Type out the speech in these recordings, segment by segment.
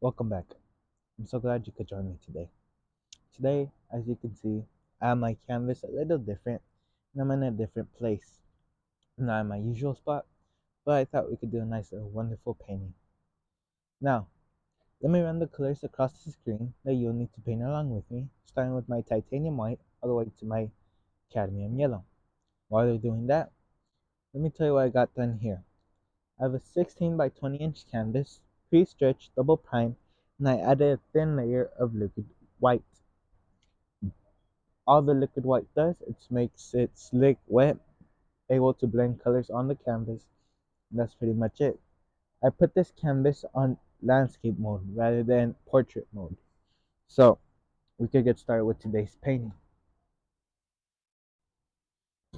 Welcome back. I'm so glad you could join me today. Today, as you can see, I have my canvas a little different and I'm in a different place. I'm not in my usual spot, but I thought we could do a nice little wonderful painting. Now, let me run the colors across the screen that you'll need to paint along with me, starting with my titanium white all the way to my cadmium yellow. While you're doing that, let me tell you what I got done here. I have a 16 by 20 inch canvas, pre-stretched, double primed, and I added a thin layer of liquid white. All the liquid white does is makes it slick, wet, able to blend colors on the canvas. And that's pretty much it. I put this canvas on landscape mode rather than portrait mode. So we could get started with today's painting.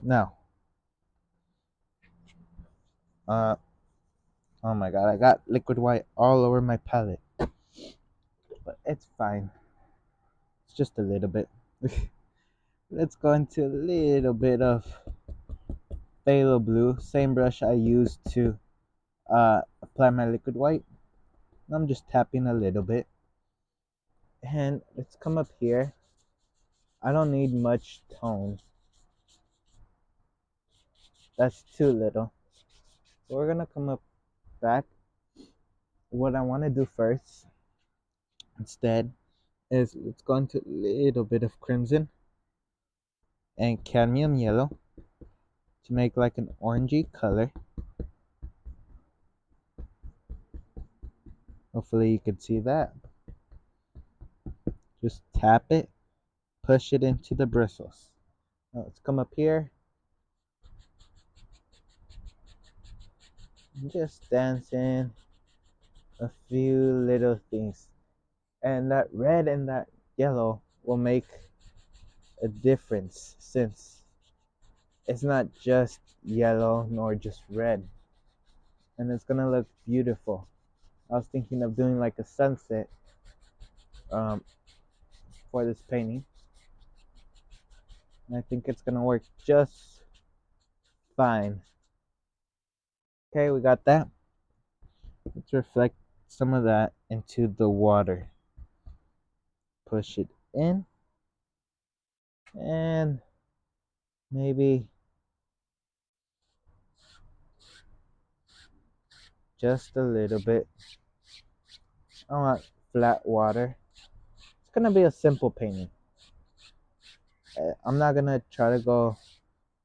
Now, uh, oh my god, I got liquid white all over my palette, but it's fine. It's just a little bit. Let's go into a little bit of phthalo blue, same brush I used to apply my liquid white. I'm just tapping a little bit. And let's come up here. I don't need much tone. That's too little. So we're gonna come up back. What I want to do first, instead, is let's go into a little bit of crimson and cadmium yellow to make like an orangey color. Hopefully you can see that. Just tap it, push it into the bristles. Now let's come up here. Just dancing a few little things. And that red and that yellow will make a difference since it's not just yellow nor just red, and it's gonna look beautiful. I was thinking of doing like a sunset um, for this painting, and I think it's gonna work just fine. Okay, we got that. Let's reflect some of that into the water. Push it in, and maybe just a little bit. I want flat water. It's gonna be a simple painting. I'm not gonna try to go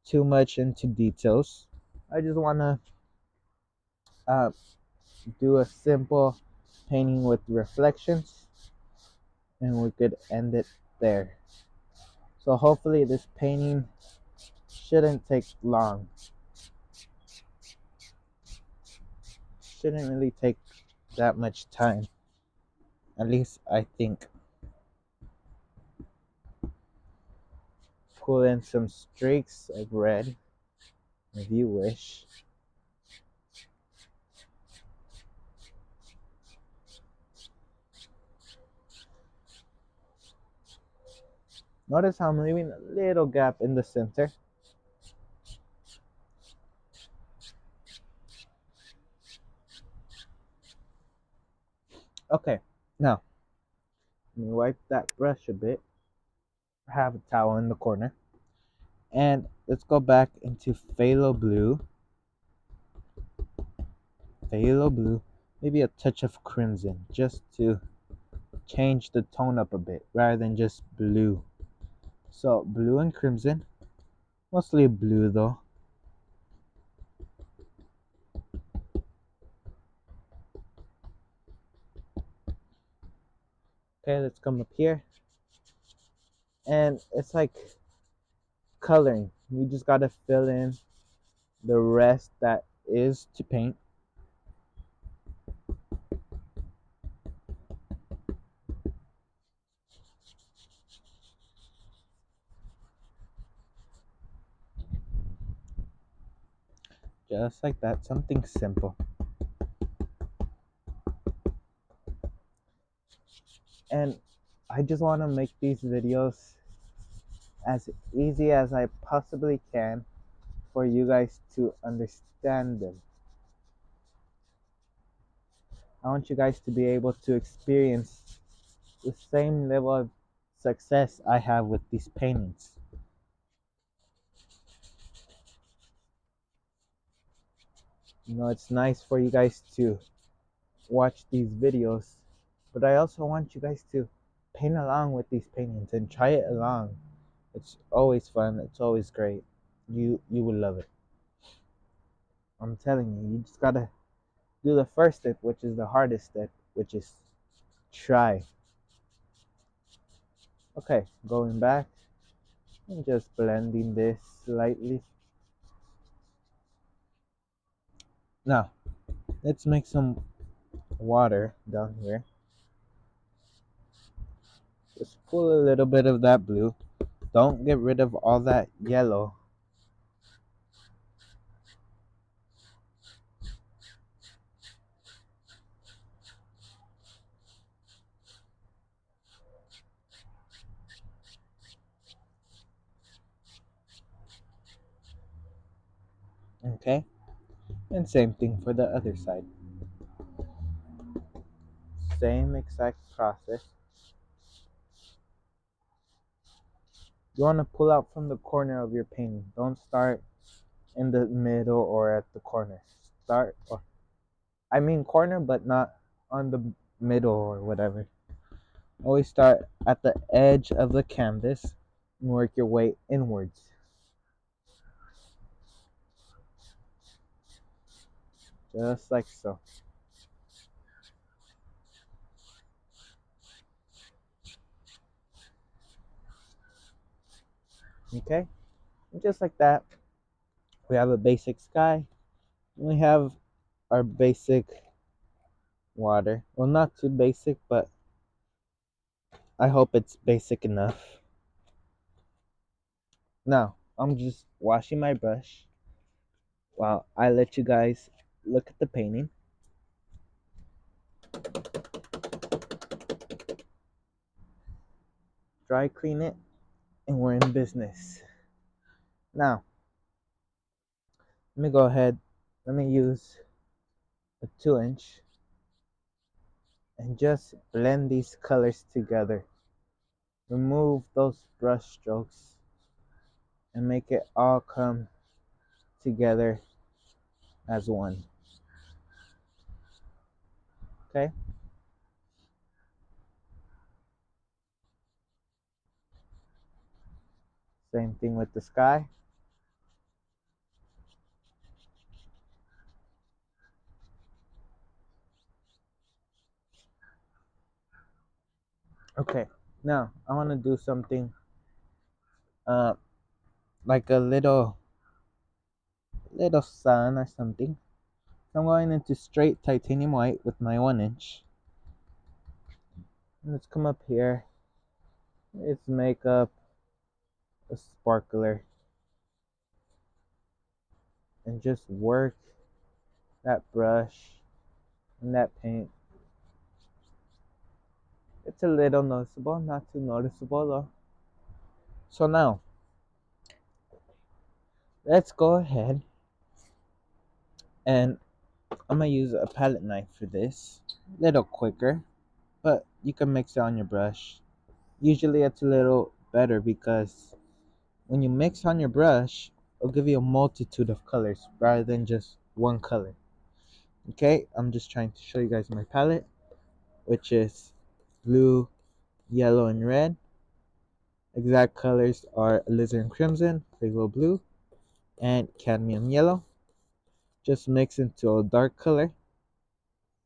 too much into details. I just wanna uh, do a simple painting with reflections, and we could end it there. So hopefully this painting shouldn't take long. Shouldn't really take that much time. At least I think. Pull in some streaks of red if you wish. Notice how I'm leaving a little gap in the center. Okay, now let me wipe that brush a bit. I have a towel in the corner. And let's go back into phthalo blue. Phthalo blue. Maybe a touch of crimson just to change the tone up a bit rather than just blue. So blue and crimson. Mostly blue though. Okay, let's come up here. And it's like coloring. You just gotta fill in the rest that is to paint. Just like that, something simple. And I just want to make these videos as easy as I possibly can for you guys to understand them. I want you guys to be able to experience the same level of success I have with these paintings. It's nice for you guys to watch these videos, but I also want you guys to paint along with these paintings and try it along. It's always fun. It's always great. You will love it. I'm telling you, you just gotta do the first step, which is the hardest step, which is try. Okay, going back and just blending this slightly. Now, let's make some water down here. Just pull a little bit of that blue. Don't get rid of all that yellow. Okay? And same thing for the other side. Same exact process. You want to pull out from the corner of your painting. Don't start in the middle or at the corner. Start, or I mean corner, but not on the middle or whatever. Always start at the edge of the canvas and work your way inwards. Just like so. Okay? And just like that, we have a basic sky. And we have our basic water. Well, not too basic, but I hope it's basic enough. Now, I'm just washing my brush while I let you guys look at the painting. Dry clean it, and we're in business. Now, let me go ahead. Let me use a 2-inch and just blend these colors together. Remove those brush strokes and make it all come together as one. Okay? Same thing with the sky. Okay, now I want to do something uh like a little sun or something. So I'm going into straight titanium white with my 1-inch. Let's come up here. Let's make up a sparkler and just work that brush and that paint. It's a little noticeable, not too noticeable though. So now, let's go ahead and I'm gonna use a palette knife for this. A little quicker, but you can mix it on your brush. Usually it's a little better because when you mix on your brush, it'll give you a multitude of colors rather than just one color. Okay, I'm just trying to show you guys my palette, which is blue, yellow, and red. Exact colors are alizarin crimson, phthalo blue, and cadmium yellow. Just mix into a dark color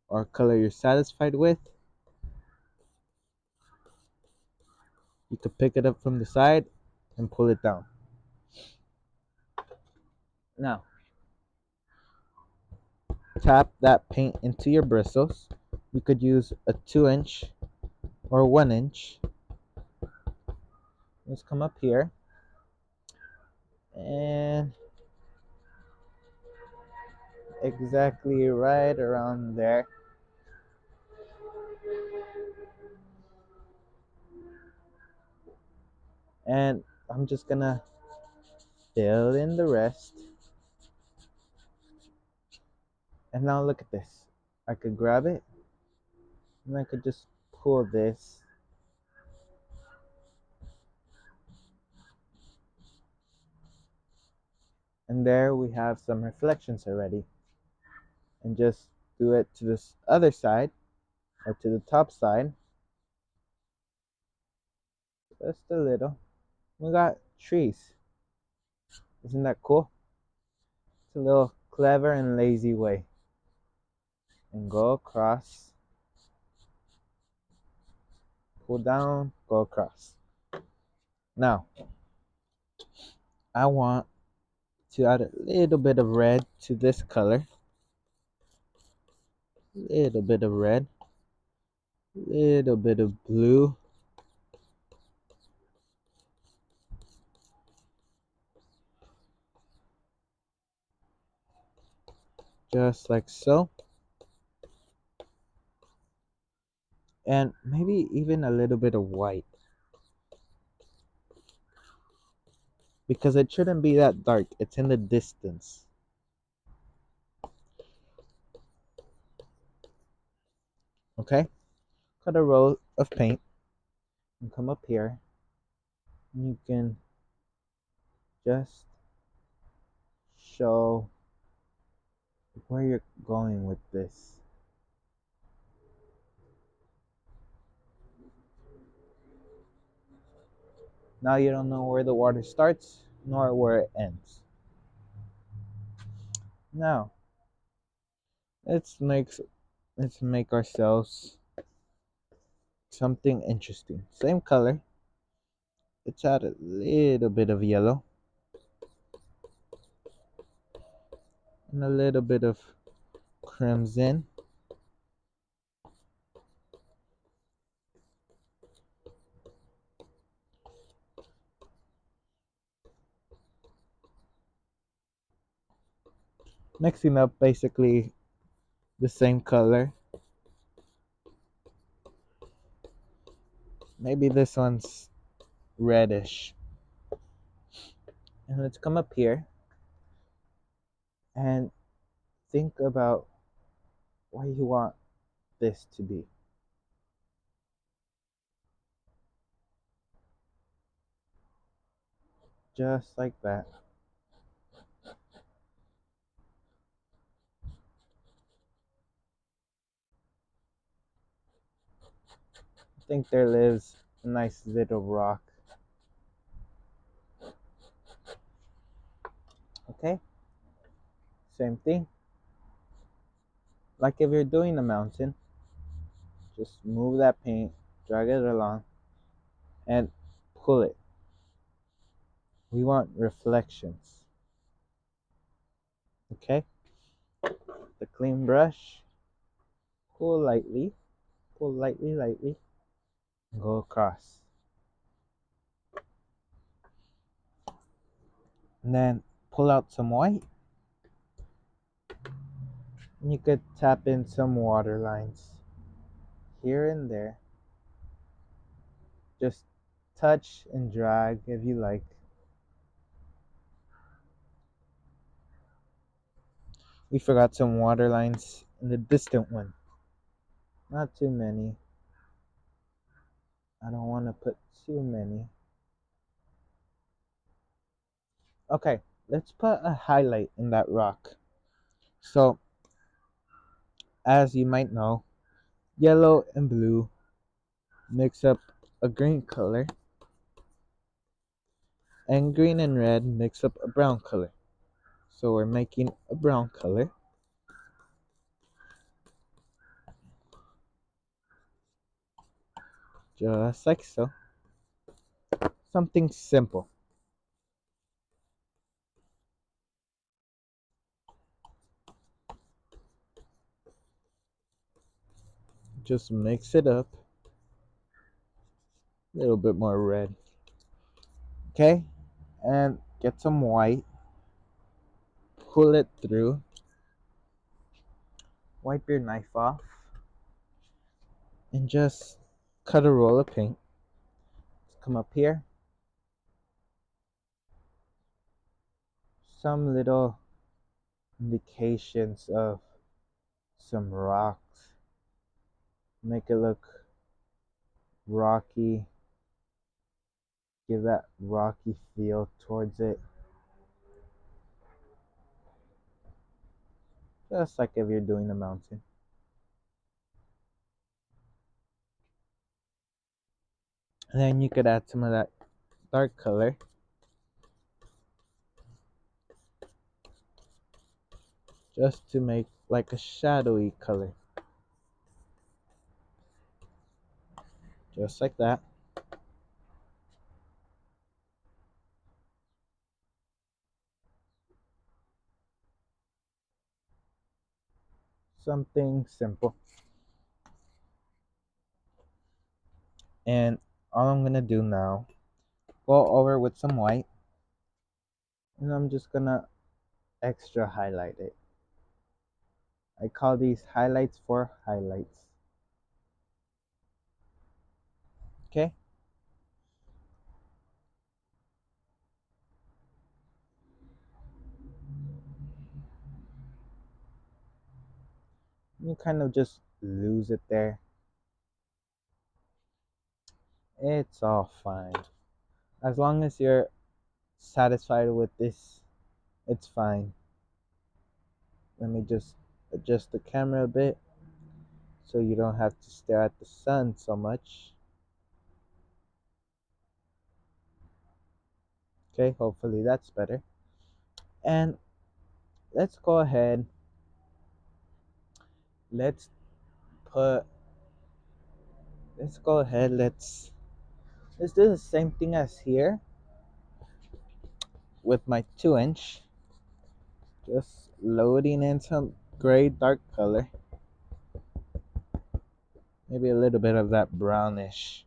or color you're satisfied with. You can pick it up from the side and pull it down. Now, tap that paint into your bristles. You could use a 2-inch or 1-inch. Let's come up here and exactly right around there. And I'm just gonna fill in the rest. And now look at this. I could grab it And I could just pull this, and there we have some reflections already. And just do it to this other side, or to the top side, just a little. We got trees. Isn't that cool? It's a little clever and lazy way. And go across, pull down, go across. Now, I want to add a little bit of red to this color. Little bit of red, little bit of blue, just like so. And maybe even a little bit of white, because it shouldn't be that dark. It's in the distance. Okay? Cut a roll of paint and come up here. And you can just show where you're going with this. Now you don't know where the water starts nor where it ends. Now, let's make let's make ourselves something interesting. Same color. Let's add a little bit of yellow and a little bit of crimson. Mixing up basically the same color. Maybe this one's reddish. And let's come up here and think about what you want this to be. Just like that. I think there lives a nice little rock. Okay? Same thing. Like if you're doing a mountain, just move that paint, drag it along, and pull it. We want reflections. Okay? The clean brush, pull lightly, lightly, and go across. And then pull out some white. And you could tap in some water lines here and there. Just touch and drag if you like. We forgot some water lines in the distant one. Not too many. I don't want to put too many. Okay, let's put a highlight in that rock. So, as you might know, yellow and blue mix up a green color, and green and red mix up a brown color. So we're making a brown color. Just like so. Something simple. Just mix it up. A little bit more red. Okay? And get some white. Pull it through. Wipe your knife off. And just cut a roll of paint. Let's come up here. Some little indications of some rocks. make it look rocky, give that rocky feel towards it, just like if you're doing a mountain. And then you could add some of that dark color just to make like a shadowy color, just like that. Something simple. And all I'm gonna do now, go over with some white, and I'm just gonna extra highlight it. I call these highlights for highlights. Okay? You kind of just lose it there. It's all fine. As long as you're satisfied with this, it's fine. Let me just adjust the camera a bit so you don't have to stare at the sun so much. Okay, hopefully that's better. And let's go ahead. Let's put let's go ahead. Let's do the same thing as here with my 2-inch. Just loading in some gray dark color. Maybe a little bit of that brownish.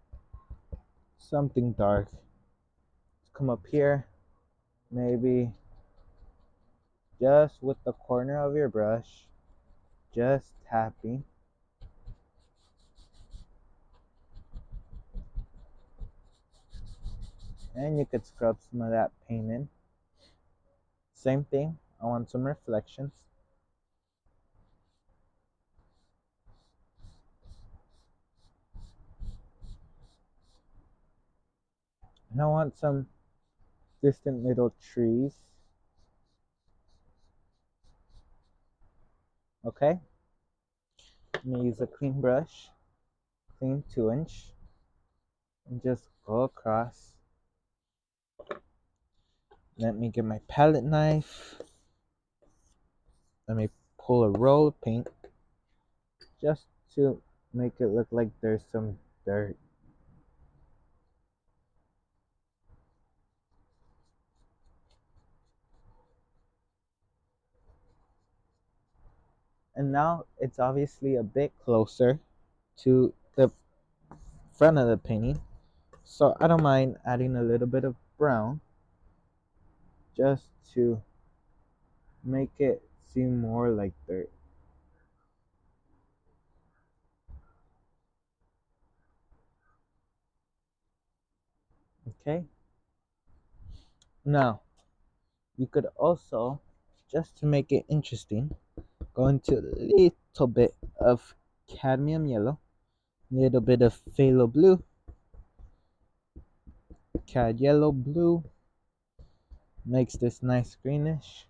Something dark. Let's come up here. Maybe just with the corner of your brush. Just tapping. And you could scrub some of that paint in. Same thing. I want some reflections. And I want some distant little trees. Okay. Let me use a clean brush. Clean 2-inch. And just go across. Let me get my palette knife. Let me pull a roll of paint just to make it look like there's some dirt. And now it's obviously a bit closer to the front of the painting, so I don't mind adding a little bit of brown just to make it seem more like dirt. Okay, now you could also, just to make it interesting, go into a little bit of cadmium yellow, a little bit of phthalo blue, cad yellow blue, makes this nice greenish,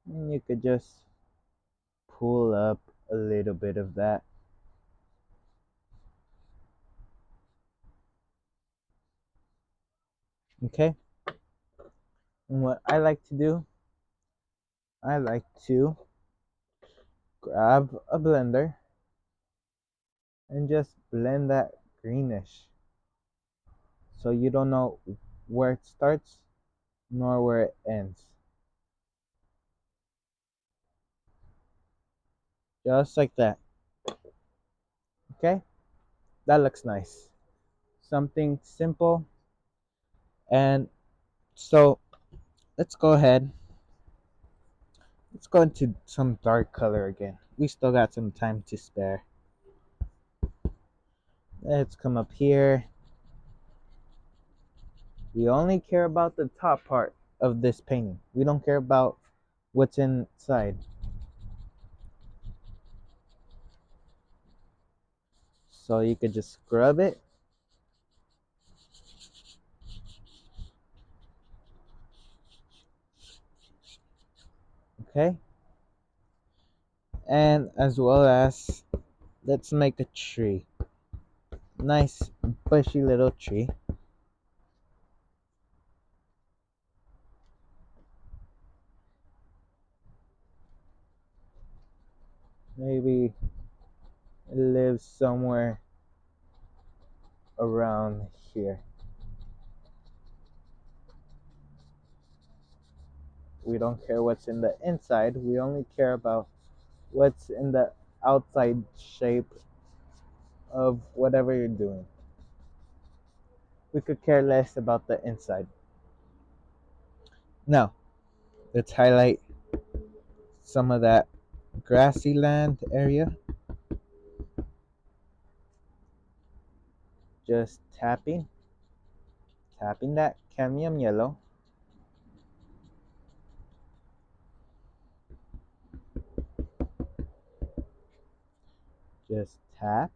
and you could just pull up a little bit of that. Okay, and what I like to do, I like to grab a blender and just blend that greenish, so you don't know where it starts nor where it ends. Just like that. Okay, that looks nice. Something simple. And so let's go ahead. Let's go into some dark color again. We still got some time to spare. Let's come up here. We only care about the top part of this painting. We don't care about what's inside. So you could just scrub it. Okay. And as well as, let's make a tree. Nice bushy little tree. Maybe it lives somewhere around here. We don't care what's in the inside, we only care about what's in the outside shape of whatever you're doing. We could care less about the inside. Now, let's highlight some of that grassy land area. Just tapping that cadmium yellow. Just tap.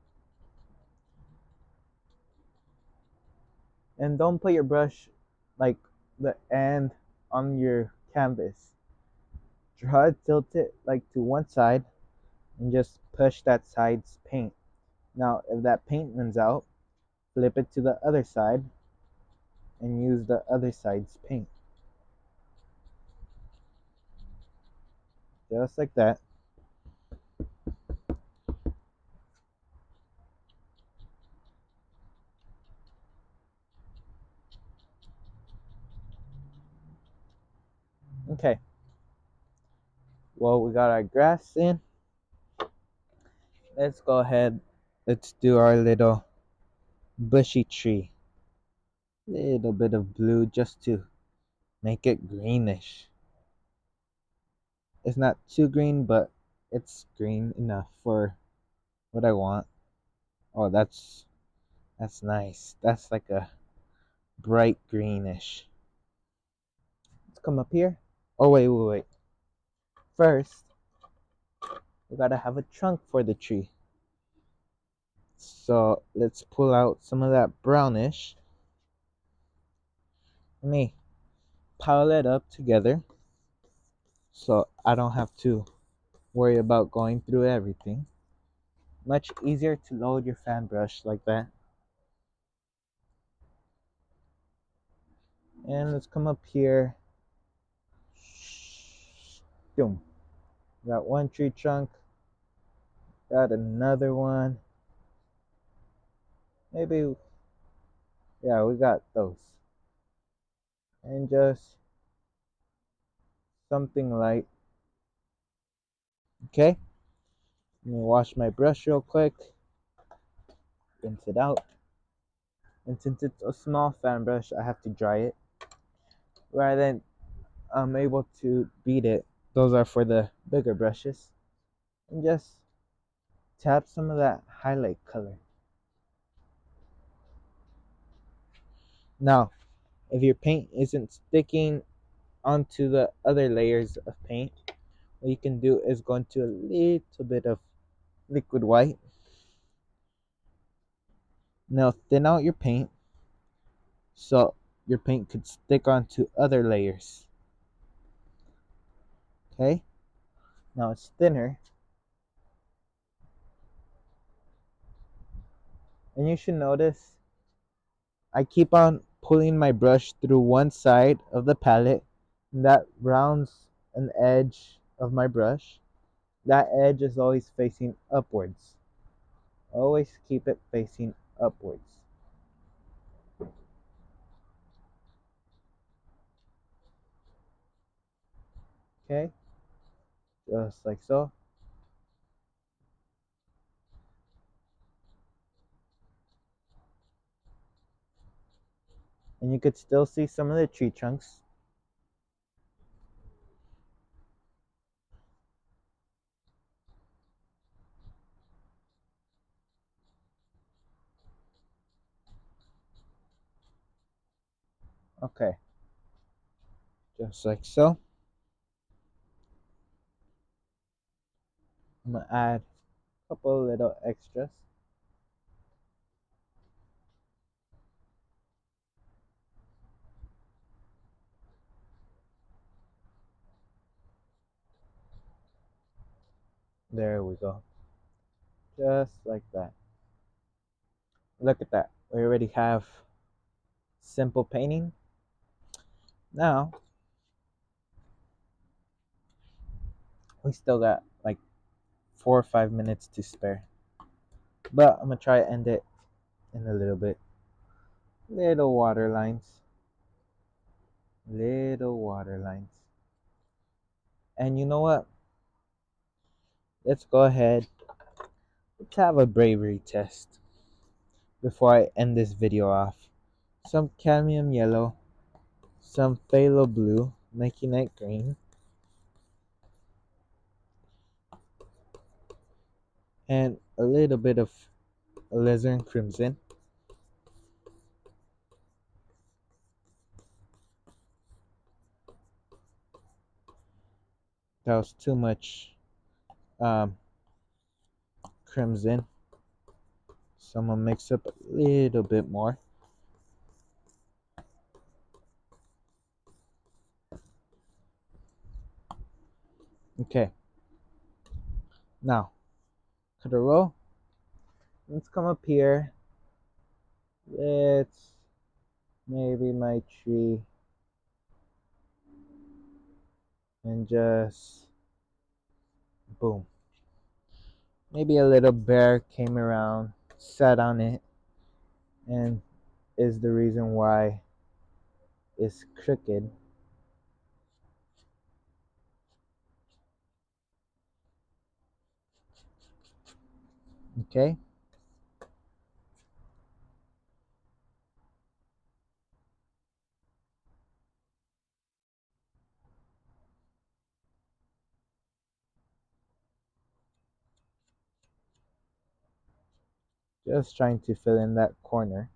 And don't put your brush like the end on your canvas. Try to tilt it like to one side and just push that side's paint. Now, if that paint runs out, flip it to the other side and use the other side's paint. Just like that. Okay. Well, we got our grass in. Let's go ahead. Let's do our little bushy tree. Little bit of blue just to make it greenish. It's not too green, but it's green enough for what I want. Oh, that's nice. That's like a bright greenish. Let's come up here. Oh, wait. First, we gotta have a trunk for the tree. So let's pull out some of that brownish. Let me pile it up together so I don't have to worry about going through everything. Much easier to load your fan brush like that. And let's come up here. Boom. Got one tree trunk. Got another one. Maybe, yeah, we got those. And just something light. Okay. Let me wash my brush real quick. Rinse it out. And since it's a small fan brush, I have to dry it. Rather than I'm able to beat it, those are for the bigger brushes. And just tap some of that highlight color. Now, if your paint isn't sticking onto the other layers of paint, what you can do is go into a little bit of liquid white. Now thin out your paint so your paint could stick onto other layers. Okay, now it's thinner, and you should notice I keep on pulling my brush through one side of the palette, and that rounds an edge of my brush. That edge is always facing upwards. Always keep it facing upwards. Okay, just like so. And you could still see some of the tree trunks. Okay, just like so. I'm gonna add a couple little extras. There we go. Just like that. Look at that. We already have simple painting. Now, we still got like 4 or 5 minutes to spare. But I'm gonna try to end it in a little bit. Little water lines. Little water lines. And you know what? Let's go ahead. Let's have a bravery test before I end this video off. Some cadmium yellow, some phthalo blue, making it green, and a little bit of alizarin crimson. That was too much um, crimson. So I'm gonna mix up a little bit more. Okay. Now, cut a roll. Let's come up here. Let's maybe my tree and just boom. Maybe a little bear came around, sat on it, and is the reason why it's crooked. Okay? Just trying to fill in that corner.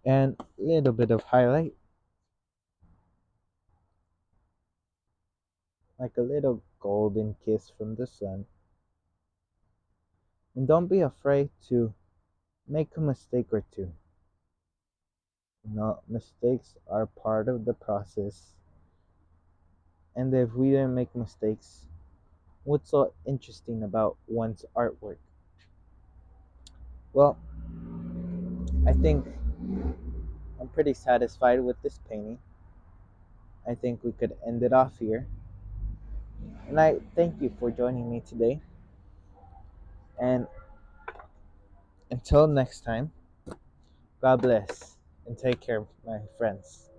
And a little bit of highlight, like a little golden kiss from the sun. And don't be afraid to make a mistake or two. No, mistakes are part of the process. And if we didn't make mistakes, what's so interesting about one's artwork? Well, I think I'm pretty satisfied with this painting. I think we could end it off here. And I thank you for joining me today. And until next time, God bless and take care, my friends.